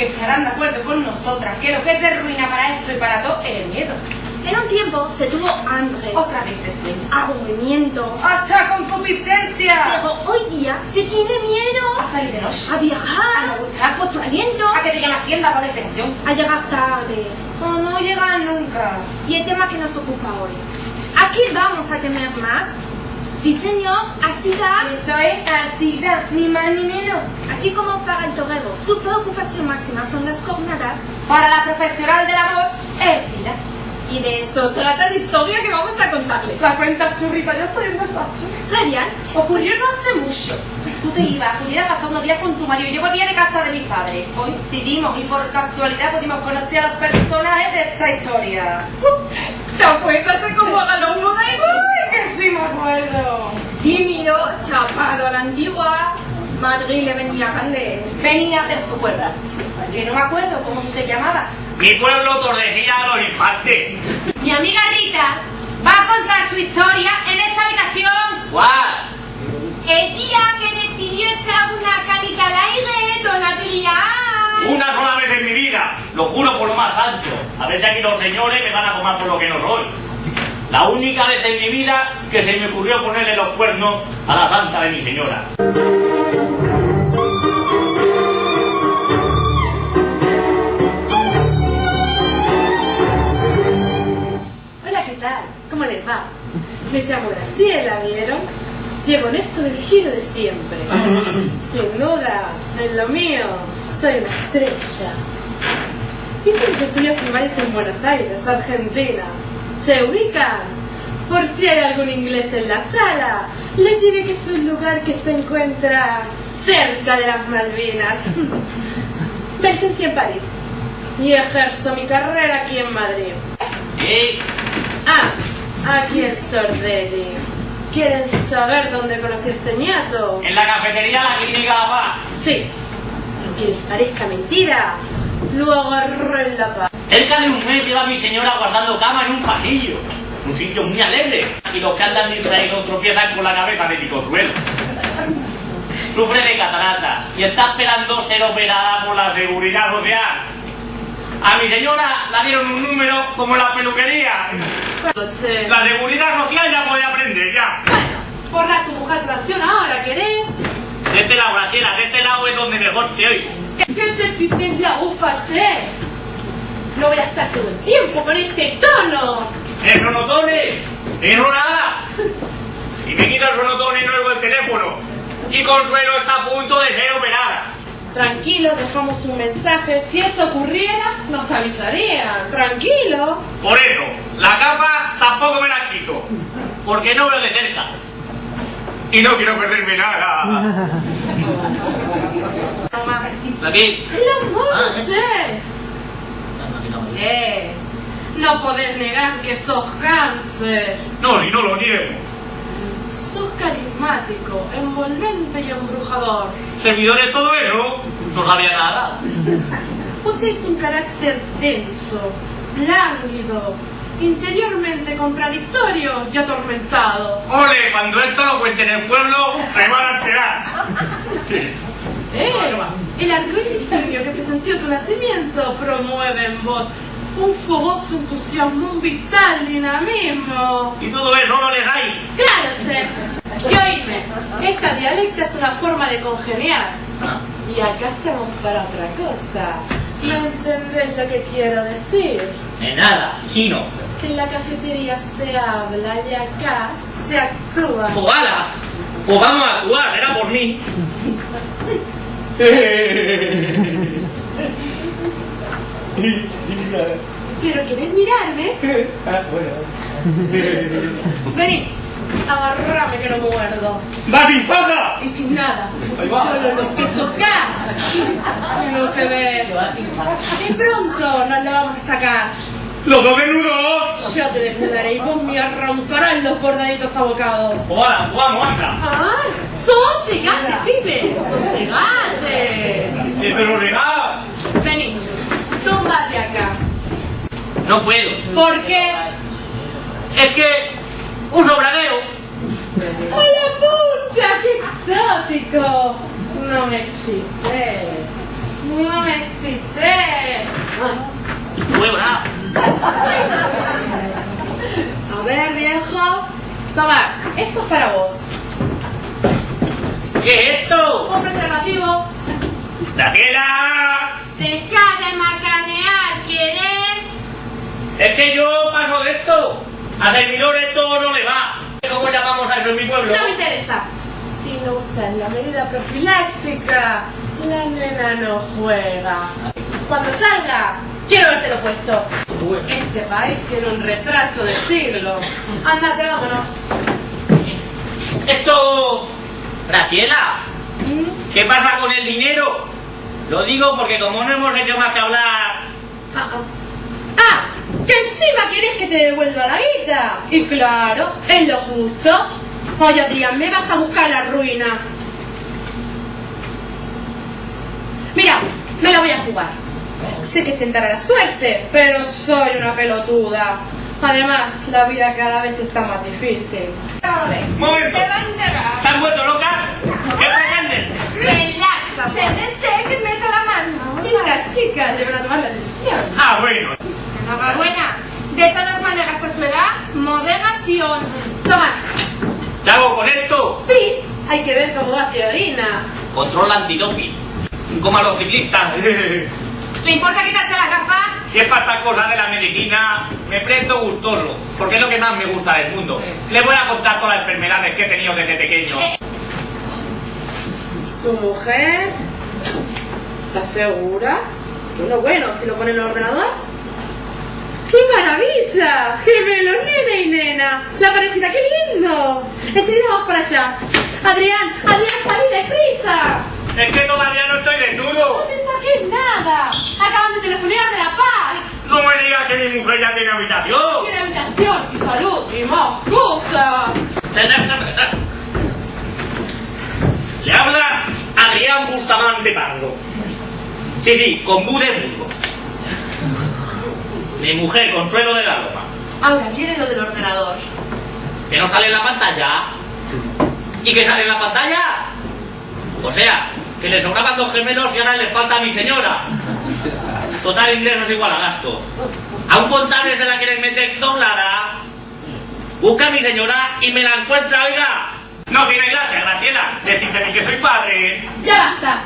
que estarán de acuerdo con nosotras que lo que te ruina para esto y para todo es el miedo. En un tiempo se tuvo hambre, Otra vez estoy. aburrimiento, ¡Hasta concupiscencia! pero hoy día se tiene miedo A salir de noche. a viajar, A no gustar. por tu aliento, A que te llame Hacienda con pensión. a llegar tarde. O no llegan nunca. Y el tema que nos ocupa hoy. ¿A qué vamos a temer más? Sí, señor, así da. Eso es así, ni más ni menos. Así como para el torero, su preocupación máxima son las cornadas. Para la profesional del amor, es Sila. Y de esto trata la historia que vamos a contarles. ¿Se cuenta, churrita? Yo soy un desastre. Très bien. Ocurrió no hace mucho. Tú te ibas, pudiera pasar unos días con tu marido y yo volvía de casa de mis padres. Coincidimos y por casualidad pudimos conocer a los personajes de esta historia. ¿Te acuerdas de cómo ganó uno de ellos? ¡Ay, que sí me acuerdo! Tímido, chapado a la antigua. Madrid le venía grande. Venía de su pueblo, que no me acuerdo cómo se llamaba. Mi pueblo, Tordesillas de los Infantes. Mi amiga Rita va a contar su historia en esta habitación. ¿Cuál? El día que decidió echar una carita al aire, don Adrián. Una sola vez en mi vida, lo juro por lo más alto. A ver si aquí los señores me van a tomar por lo que no soy. La única vez en mi vida que se me ocurrió ponerle los cuernos a la santa de mi señora. Hola, ¿qué tal? ¿Cómo les va? Me llamo Graciela, ¿vieron? Llevo en esto del giro de siempre. Sin duda, en lo mío, soy una estrella. Hice mis estudios primarios en Buenos Aires, Argentina. ¿Se ubican? Por si hay algún inglés en la sala, les diré que es un lugar que se encuentra cerca de las Malvinas. Me licencié en París y ejerzo mi carrera aquí en Madrid. ¿Qué? Aquí en Sordelli. ¿Quieren saber dónde conocí a este ñato? En la cafetería La Clínica La Paz. Sí. Aunque les parezca mentira, lo agarré en La Paz. Cerca de un mes lleva mi señora guardando cama en un pasillo. Un sitio muy alegre. Y los que andan distraídos tropiezan con la cabeza de picosuelo. Sufre de catarata y está esperando ser operada por la Seguridad Social. A mi señora la dieron un número como en la peluquería. Che. La Seguridad Social ya puede aprender, ya. Bueno, porra tu mujer tracción ahora, ¿querés? De este lado, Graciela, de este lado es donde mejor te oigo. ¿Qué te pides la ufa, che? No voy a estar todo el tiempo con este tono. ¡El sonotone! ¡Y no nada! Si me quita el sonotone no oigo el teléfono. Y Consuelo está a punto de ser operada. Tranquilo, dejamos un mensaje. Si eso ocurriera, nos avisarían. Tranquilo. Por eso, la capa tampoco me la quito. Porque no veo de cerca. Y no quiero perderme nada. ¿Aquí? ¡La noche! No podés negar que sos cáncer. No, si no lo niego. Sos carismático, envolvente y embrujador. Servidores todo eso, no sabía nada. Posees un carácter denso, lánguido, interiormente contradictorio y atormentado. Ole, cuando esto lo cuente en el pueblo, se van a enterar. El ardor y incendio que presenció tu nacimiento promueve en vos un fogoso entusiasmo, un vital dinamismo. Y todo eso no les hay. Claro, che. Y oíme, esta dialecta es una forma de congeniar. Y acá estamos para otra cosa. ¿Me entendés lo que quiero decir? De nada, chino. Que en la cafetería se habla y acá se actúa. ¡Ojalá! Pues vamos a actuar, será por mí. ¿Pero querés mirarme? Vení, agarrame que no muerdo. ¡Va sin faja! Y sin nada, Ahí va. solo lo que tocas, lo que ves. Y pronto nos lo vamos a sacar. ¡Los dos desnudos! Yo te desnudaré y vos me arrancarás los bordaditos abocados. ¡Ojalá, vamos, anda! ¡Ay! ¡Sosegate, pibe! ¡Sosegate! Pero regá. Vení, tómate acá. No puedo. ¿Por qué? Es que uso bragueo. ¡Hola, pucha! ¡Qué exótico! No me excites. No existe. Muy bravo. A ver, viejo. Toma, esto es para vos. ¿Qué es esto? Un preservativo. ¡Graciela! Deja de macanear, ¿quieres? Es que yo paso de esto. A servidor esto no le va. ¿Cómo llamamos a eso en mi pueblo? No me interesa. Si no usas la medida profiláctica, la nena no juega. Cuando salga, quiero verte lo puesto. Bueno. Este país tiene un retraso de siglo. Andate, vámonos. Esto... Graciela, ¿qué pasa con el dinero? Lo digo porque como no hemos hecho más que hablar... Ah, que encima quieres que te devuelva la guita. Y claro, es lo justo. Oye, tía, me vas a buscar la ruina. Mira, me la voy a jugar. Sé que tentará la suerte, pero soy una pelotuda. Además, la vida cada vez está más difícil. ¡Momento! Te va a enterar. ¿Están vueltos locas? ¿Qué pretenden? Reláxate. Debe ser que meta la mano. Y las chicas le van a tomar la decisión. Ah, bueno. Enhorabuena. De todas maneras, a su edad, moderación. Toma, ¿Qué hago con esto? pis. Hay que ver cómo va Teodorina. Control antidoping. Como a los ciclistas. ¿Le importa quitarse las gafas? Si es para estas cosas de la medicina, me presto gustoso, porque es lo que más me gusta del mundo. Le voy a contar todas las enfermedades que he tenido desde pequeño. ¿Su mujer? ¿Estás segura? Bueno, si lo pone en el ordenador. ¡Qué maravilla! ¡Gemelos, nena y nena! ¡La parejita, qué lindo! Enseguida vamos para allá. Adrián, salí deprisa. Es que todavía no estoy No desnudo. te saques nada. Acaban de telefonear de La Paz. No me digas que mi mujer ya tiene habitación. Tiene habitación y salud y más cosas. Le habla Adrián Bustamante Pardo. Sí, con Bu de burro. Mi mujer, Consuelo de la Loma. Ahora viene lo del ordenador. ¿Que no sale en la pantalla? ¿Y que sale en la pantalla? O sea, que le sobraban 2 gemelos y ahora le falta a mi señora. Total ingresos igual a gasto. Aún contables se la quieren meter doblada. Busca a mi señora y me la encuentra, oiga. No tiene gracia, Graciela. Decídeme que soy padre. Ya basta.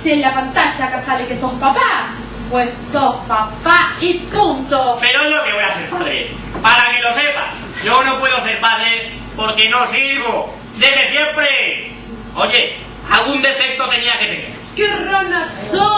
Si en la pantalla acá sale que sos papá, pues sos papá y punto. Pero es lo que voy a ser padre. Para que lo sepas, yo no puedo ser padre porque no sirvo. Desde siempre. Oye, algún defecto tenía que tener. ¡Qué rana sos!